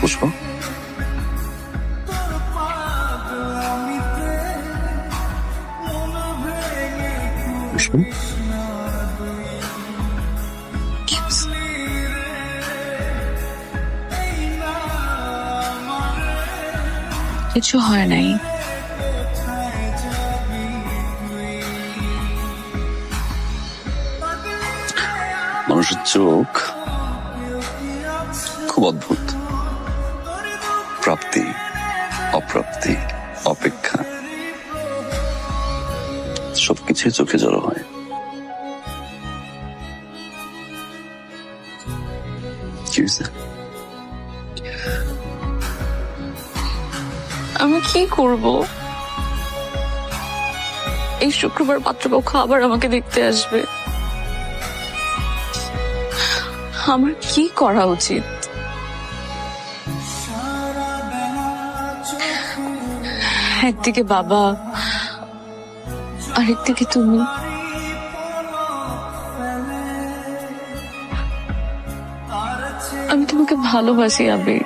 পুষ্প, পুষ্প কিছু হয় নাই। মানুষের চোখ খুব অদ্ভুত। প্রাপ্তি, অপ্রাপ্তি, অপেক্ষা সবকিছুই চোখে জড়ো হয়। কি হয়েছে? আমি কি করব? এই শুক্রবার পাত্রপক্ষ আবার আমাকে দেখতে আসবে। আমার কি করা উচিত? একদিকে বাবা, আরেকদিকে তুমি। আমি তোমাকে ভালোবাসি আবে,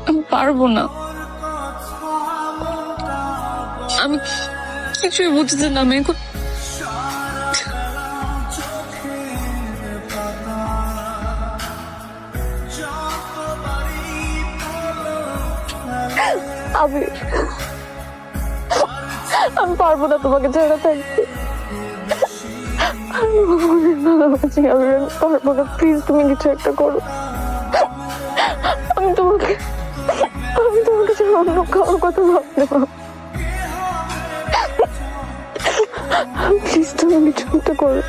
আমি পারবো না। আমি কিছুই বুঝতে না। আমি এখন আমি পারবো না তোমাকে ছাড়া থাকতে। ভালোবাসি আমি পারবো না। প্লিজ তুমি কিছু একটা করো। আমি তোমাকে ছাড়া অন্য কারোর কথা ভাবতে পারবো। প্লিজ তুমি কিছু একটা করো।